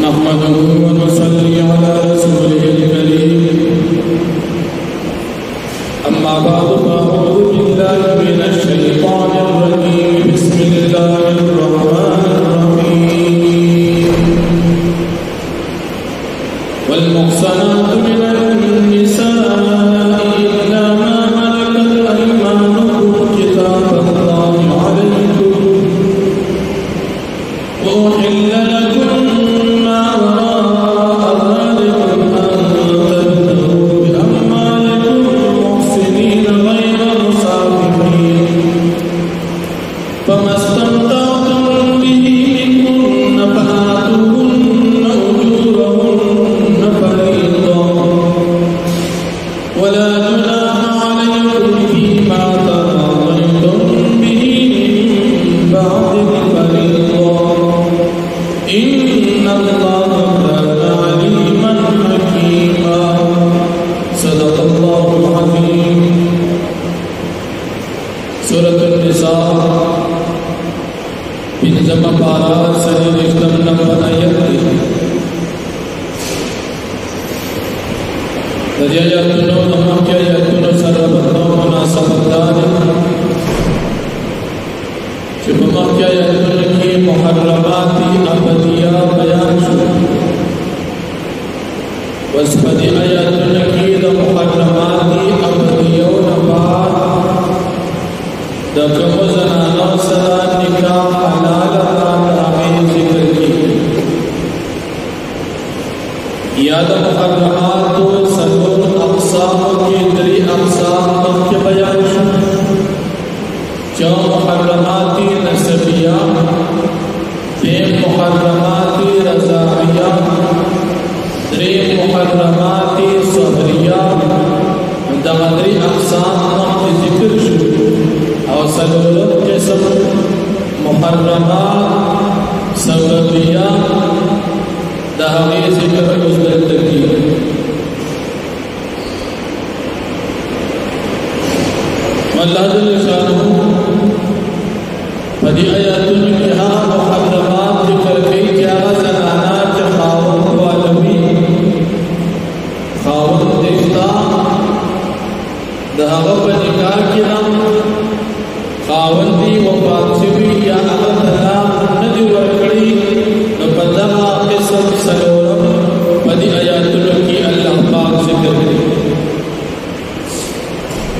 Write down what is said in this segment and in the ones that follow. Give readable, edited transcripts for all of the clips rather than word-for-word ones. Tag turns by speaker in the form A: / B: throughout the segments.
A: نحمده ونصلي على رسوله الكريم أما بعد فأعوذ بالله من الشيطان الرجيم بسم الله الرحمن الرحيم والمحصنات من النساء إلا ما ملكت أيمانكم كتاب الله عليكم وأحل لكم فما استمتعتم به منهن فآتوهن أجورهن فريضة ولا جناح عليكم فيما تراضيتم به من بعد الفريضة إن الله كان عليما حكيما صدق الله العظيم. سورة النساء pinjama para sari riftam number ayat dari ayat tuno nama kya ayat tuno sarabata munasabat cuma kya ayat tuno ki muharramati abadiya bayan wasfadi ayat tuno ki da muharramati abadiya nabat da kamazana sara nikah याद मुहर्रमात सदुर अक़साम की दरी अक़साम के बयान जो मुहर्रमाती नसबिया ते मुहर्रमाती रज़ाइया दरी मुहर्रमाती सहरिया दरी अक़साम के जिक्र और सदुर के सब मुहर्रमात सबबिया दहावे जिक्र गुज़र तकी अल्लाह जल्ल शानहू पदी आयातुन की हा मुहर्रमात जिक्र कई क्या ज़नाना के खावन वालमी खावन देखता दहावा पर निकाह की नाम खावन दी वफात से भी या अल्लाह तआला नदी वरकड़ी न पदमा सब सलोरम पदी आयातुन की अल्लाह पाक जिक्र करे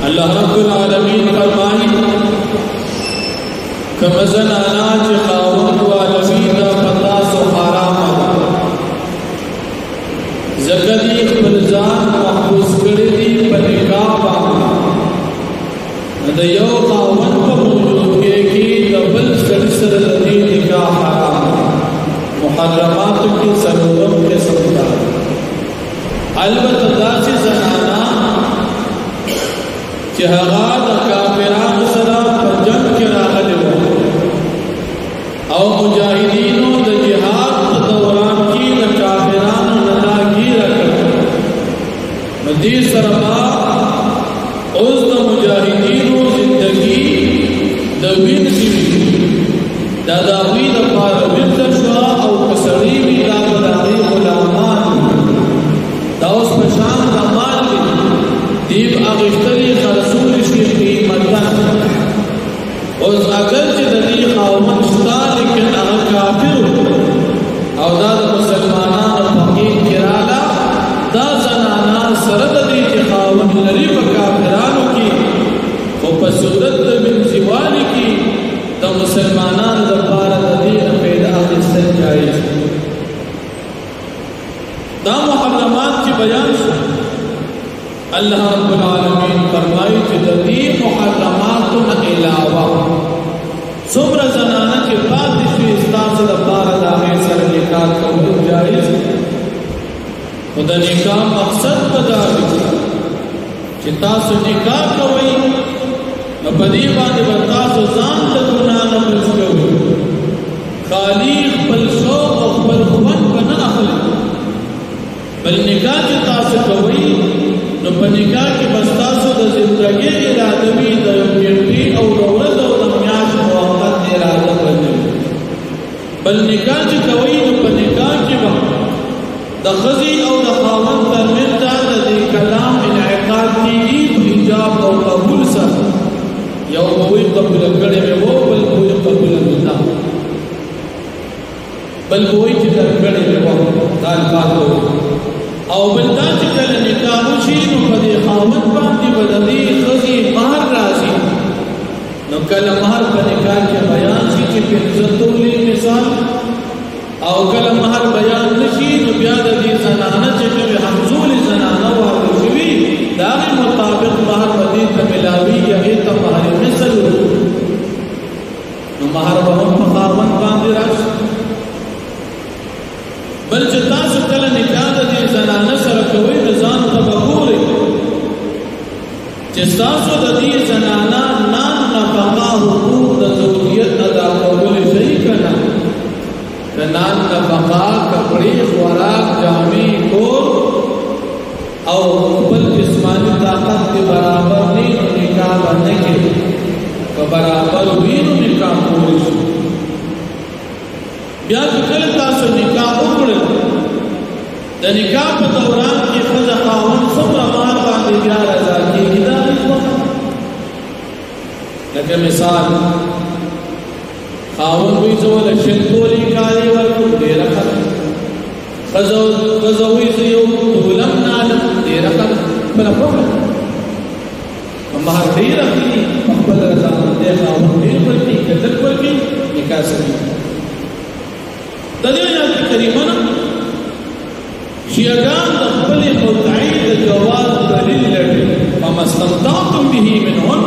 A: अल्लाह रब्बुल आलमीन फरमाई कमज़नाना च खावन वालमी दा पता सो हराम ज़कदी फरजान महफूज करे दी पनिकाह न यो खावन को मौजूद के की डबल सर लदी निकाह हराम मुहर्रमात की सरूरम के समझा अलबत्ता दासी ज़नाना चहगाद काफिरान सरा पंजन के रागल और मुजाहिदीनों द जिहाद दौरान की न काफिरान नदागी रखा मदी सरबा उस द मुजाहिदीनों जिंदगी दविन सी दादावी द पारविन दशवा और कसरी भी दादावी गुलामान दाउस पशान दामाल दीप आगिश्तरी खरसूल की कीमतन उस अगर जिदनी खावन शुदा लेकिन अगर काफिर औदाद मुसलमाना फकीर किराला दा ज़नाना सरद दी के खावन लरी व काफिरानों की वो पसूरत बिन जिवाली की दा मुसलमाना दबारा दीन पैदा आगिश्तन जायज दा मुहर्रमात की बयान अल्लाह रब्बुल आलमीन फरमाई कि दी मुहर्रमात अलावा सुमर ज़नाना के बाद इसी इस्ताद दबारा दागे सर निकाह कबूल जायज खुदा निकाह मकसद बता कि तासु निकाह कोई अपनी बात बता सो जान तक गुनाह न मुझको खाली बल शौक और बल खुवन बना अखल बल निकाह के तासु कोई न निकाह के बस्तासु द जिंदगी इलादमी द यकी और औरत और दमियाश بل نکاح چې کوي نو په نکاح کې به د ښځې او د خاوند ترمنځ د دې کلام انعقاد کېږي په ایجاب او قبول سره. یو به وایي قبوله کړې مې وه، بل به وایي قبوله مې نه، بل به وایي چې درکړې مې وه. دا الفاظ وایي. او بل دا چې کله نکاح وشي نو په دې خاوند باندې به د دې ښځې مهر راځي. نو کله مهر په نکاح کې بیان شي چې 15 تولې مثال، او کله مهر بیان نشي نو بیا د دې زنانه چې کومې همزولې زنانه واقع شوي د هغې مطابق مهر به دې ته ملاویږي، هغې ته مهر مثل ورکړي. نو مهر به هم په خاوند باندې راشي. بل چې تاسو کله نکاح د دې زنانه سره کوئ د ځان ته به ګورئ چې ستاسو د دې زنانه نان نفقه حقوق د زوجیت ادا کولی شئ که نه؟ که نان نفقه، کپړې، خوراک، جامې، کور او بل جسماني طاقت کې برابر نه نو نکاح به نه کېږي. که برابر وي نو نکاح کولی شي. بیا چې کله تاسو نکاح وکړئ د نکاح په دوران کې ښځه خاوند څومره مهر باندې بیا رضا کېږي دا هیڅ وخت. لکه مثال خاوند وایي زه وله 100 تولې کالي ورکړم، ډېره ښه ده. ښځه وایي زه یو توله هم نه هلم، ډېره ښه ده. بله پوهه مهر ډېر اخلي، په خپله رضامندۍ خاوند ډېر ورکړي، که لږ ورکړي نکاح صحیح. د دې آیات کریمه نه شیعهګان د خپلې مدعي د جواز دلیل لټوي. فما استمتعتم به منهن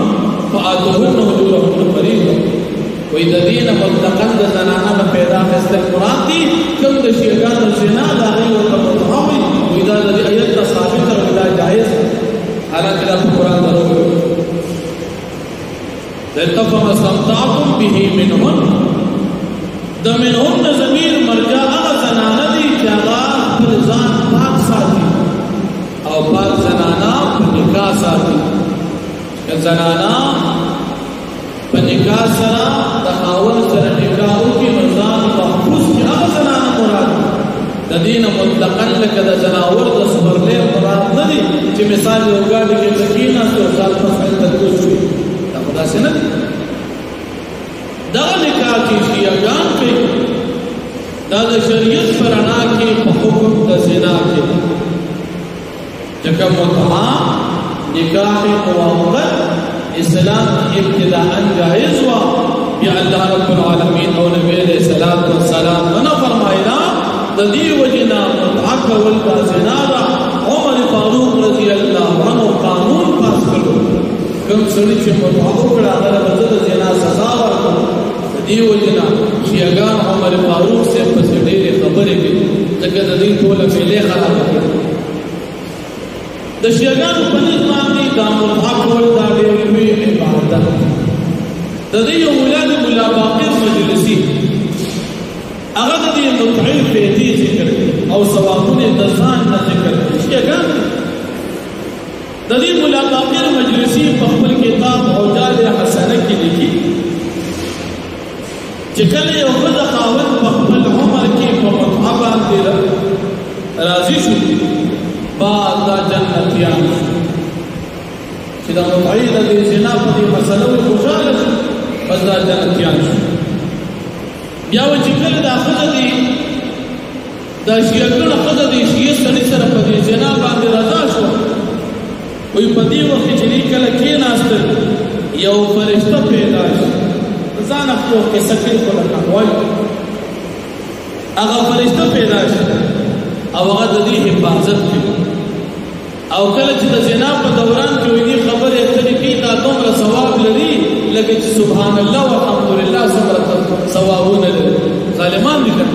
A: فآتوهن أجورهن فریضة. وایي د دې نه مطلقاً د زنانه نه پیدا اخیستل مراد دي. کوم د شیعهګانو زنا د هغې ورته متعه وایي، وایي دا د دې آیت نه ثابت ده، وایي دا جایز ده، حالانکه دا په قرآن دروغ دی. دلته فما استمتعتم به منهن د منهن ضمیر مرجع هغه زنانه دي چې هغه خپل ځان پاک ساتي او پاک زنانه په نکاح ساتي. که زنانه په نکاح سره د خاوند سره نکاح وکړي نو ځان محفوظ کړي، هغه زنانه مراد د دې نه مطلقاً لکه د زناور د سپرلی مراد نه دي چې مثال یو ګاډي کې ته کېناست او ځان پس هلته کوز شوي. دا خو داسې نه دي. دغه نکاح چې شیعهګان کوي دا د شریعت په رڼا کې په حکم د زنا کې ځکه متعه نکاح موقت اسلام ابتداء جائز و بیا الله رب العالمین او نبی علیہ الصلوۃ والسلام منع فرمایلا د دې وجنا متعه کول دا زنا ده. عمر فاروق رضی الله عنه قانون پاس کړو کوم سړي چې متعه وکړه هغه به د زنا سزا ورکړي. دې وجنا شیعهګان عمر فاروق سے پسې ډېرې خبرې کوي ځکه د دې ټوله فعلې خراب کړي. د شیعهګانو په نظر باندې دا متعه کول دا ډېر لوی عبادت. د دې یو مولا مولا باقر مجلسي هغه د دې متعې فائدې ذکر او ثوابونه د ځان نه ذکر کوي. شیعهګان د دې مولا باقر مجلسي په خپل کتاب اوجال حسنه کې لیکي چې کله یو ښځه خاوند په خپل عمر کې په متعه باندې راضي شو بعد دا جنتیان چې دا متعې د دې زنا په دې مسله خوشحاله شو بس دا جنتیان شو. بیا و چې کله دا ښځه دې دا شیعهګانو ښځه دې شیعه سړي سره په دې زنا باندې رضا شو وایي په دې وخت کې چې دې کله کېناستل یو فرشته پیدا شو ځان خپل کې سکل کوله وایي هغه فرشته پیدا شو او هغه د دې حفاظت کوي. او کله چې د زنا په دوران کې وي خبرې اترې کوي دا دومره ثواب لري لکه چې سبحان الله والحمدلله څومره ثوابونه لري. ظالمان دي کنه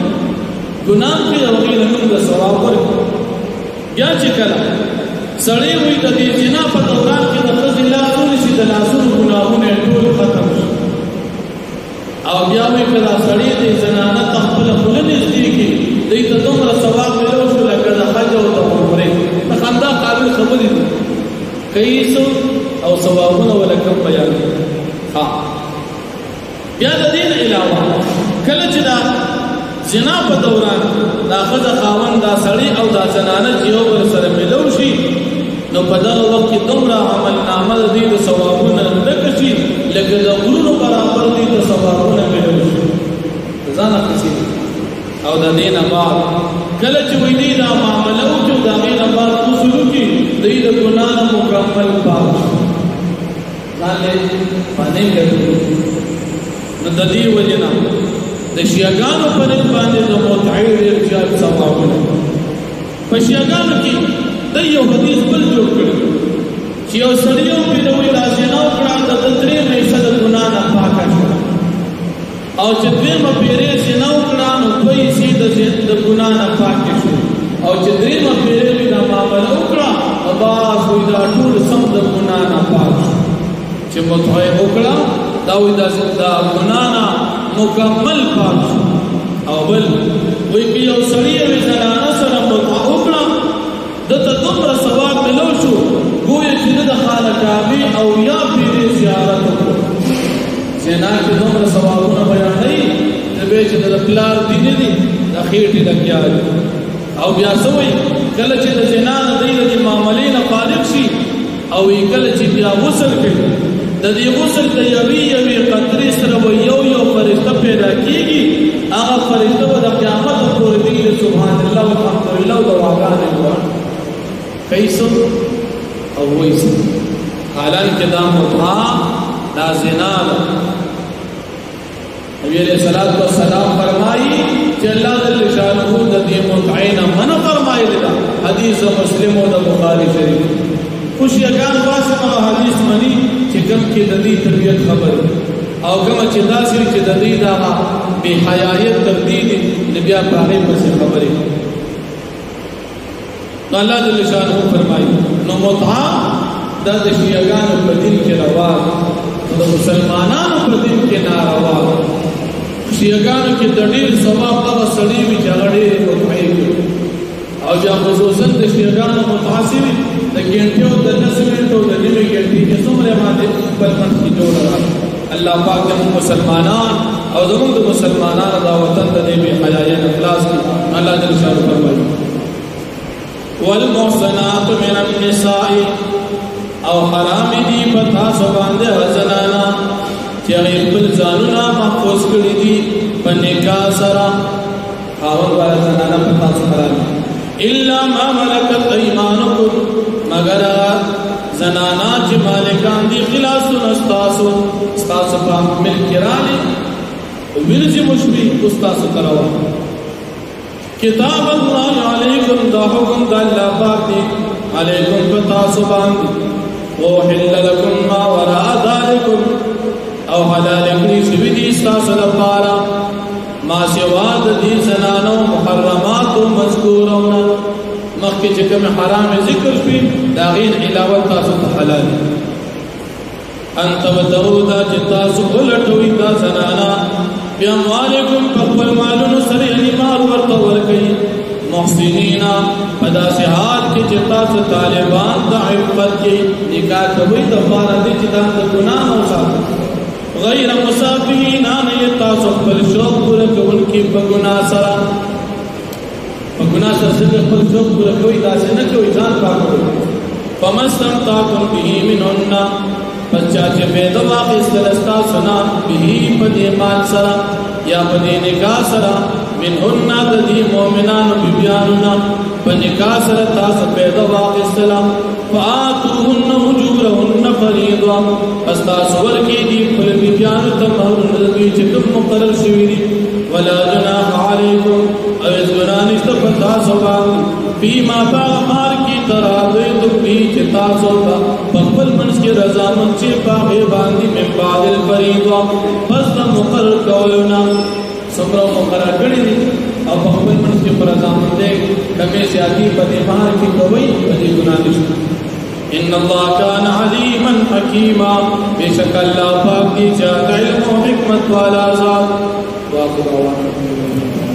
A: ګناه کوي او هغې نه موږ د ثواب ورکړو. بیا چې کله سړی وایي د دې زنا په دوران کې د ښځې لاس ونیسي د لاسونو ګناهونه یې ټول ختم شي. او بیا وایي که دا سړی دې زنانه ته خپله خوله نږدې کړي دوی ته دومره ثواب ملو شو لکه د حج او د عمرې. د خندا قابل خبرې دي کوي څه او ثوابونه ولا کم بیان دي. بیا د دې نه علاوه کله چې دا زنا په دوران دا ښځه خاوند دا سړی او دا زنانه چې یو بل سره ملو شي نو په دغه وخت کې دومره عملنامه د دوی د ثوابونه ډکه شي لکه د غرونو برابر دوی د ثوابونه ملو شي ځان اخیستي او د دې نه بعد کله چې وایي دوی دا معامله وکړو د هغې نه بعد اصول وکړي دوی د ګناه نه مکمل پاک ځان یې باندې کوي نو د دې وجې نه د شیعاګانو په نسبت باندې د متعې ډېر زیات ثوابونه په شیعاګانو کې د یو حدیث بل جوړ کړی چې یو سړی یو پیروي دا زنا وکړه د 3% د ګناه نه پاکه شوه او چې دویمه پیرې زنا وکړه نو 2% د ګناه نه پاکه شوه او چې دریمه پیرې دا معامله وکړه نو بس وایي دا ټول سم د ګناه نه پاک شو چې متعې وکړه دا وایي دا ګناه نه مکمل پاک شو او بل وایي که یو سړی یوې زنانه سره متعه وکړه دته دومره ثواب ملو شو گویا چې د خانه کعبې او یا پیرې زیارت وکړو زنا کې دومره ثوابونه بیانوي د بیا چې د پلار دیني دي د خېټې لګیا دي او بیا څه وایي کله چې د زنا نه دی د معاملې نه فارغ شي او کله چې بیا غسل کوي د دې غسل د یوې قطرې سره به یو فرشته پیدا کېږي هغه فرشته به د قیامت پورې دی سبحان الله والحمدلله او دعاګانې وکړي کیسو او ویسو حالانکه دا متعه دا زنا ده نبی علیہ الصلوۃ والسلام فرمایي چې الله جل شانه د دې متعه نه منع فرمایلی ده حدیث مسلم او د بخاری شریف خوشیګان واسه حدیث منی چې کوم کې د دې طبيعت خبره او کوم چې داسې چې د دې دا به حیات تردید نبی پاغه پس خبره نو الله جل شانه فرمایي نو متعه د شیعاګانو په دین کې روا د مسلمانانو په دین کې ناروا شیعاګانو کې د ډېر ثواب هغه سړي وي چې هغه ډېر متعه او بیا خصوصا د شیعاګانو متعصبي د ګنټو د 10 منټو د نیمه ګنټې چې څومره ماده په پټ کې جوړ الله پاک د مسلمانان او زموږ د مسلمانانو د وطن د دې حیاي اخلاص کې الله جل شانه فرمایي والمحصنات من النساء او حرام دي پتا سو باندې زنانا چې خپل ځانونه محفوظ کړی دي په نکاح سره خاوند والا زنانا پتا سو حرام الا ما ملكت ايمانكم مگر زنانا چې مالکان دي خلاص نستاسو استاسو په ملک رانه ورزي مشبي استاسو تراو کتاب الله علیکم دا حکم دا اللہ پاک دی علیکم فتاسو باندی وحل لکم ما وراء ذالکم او حلال اکلی شوی دی استاسو لپارا ما سواد دی زنانو محرمات و مذکورونا مخی چکم حرام ذکر شوی داغین علاوہ تاسو حلال انت و دعودا جتاسو قلٹوی دا زنانا بیاموالکم پخبل مالون سری مال ورطا ورکی محسنینا پدا سے حال کی چتاسو طالبان دا عفت کی نکاح کبھی دفارا دی چتان دا گناہ ہو ساتھ غیر مسافین آنے تاسو پل شوق برک ان کی بگناہ سرا بگناہ سر سے پل شوق برک کوئی تاسے نہ کوئی جان پاک ہوئی فمستمتاکم بہی منہنہ پس چاچے بیدو واقع سرستا سنا بہی پدی مال سرا یا پدی نکاح سرا منہنہ ددی مومنان بیبیاننا پنکاح سرا تاس بیدو واقع سرا فآتوہن حجورہن فریضا پس تاس ورکی دی پل بیبیانو تمہر نظمی چکم مقرر شویری ولا جناح علیکم اوز گنانشت فتاسو باقی فیما باغمار کی ترادوی دبی چتاسو پخبل منس کی رضامن چی پاقی باندی من بعد الفریضا پس دا مقرر کولونا سمرو مقرر کردی دی او پخبل منس کی رضامن دے کمی سیاتی پتی مہار کی کوئی پتی گنانشت ان اللہ کان علیما حکیما بے شک اللہ پاک دی جات علم و حکمت والا ذات واقع دعوانا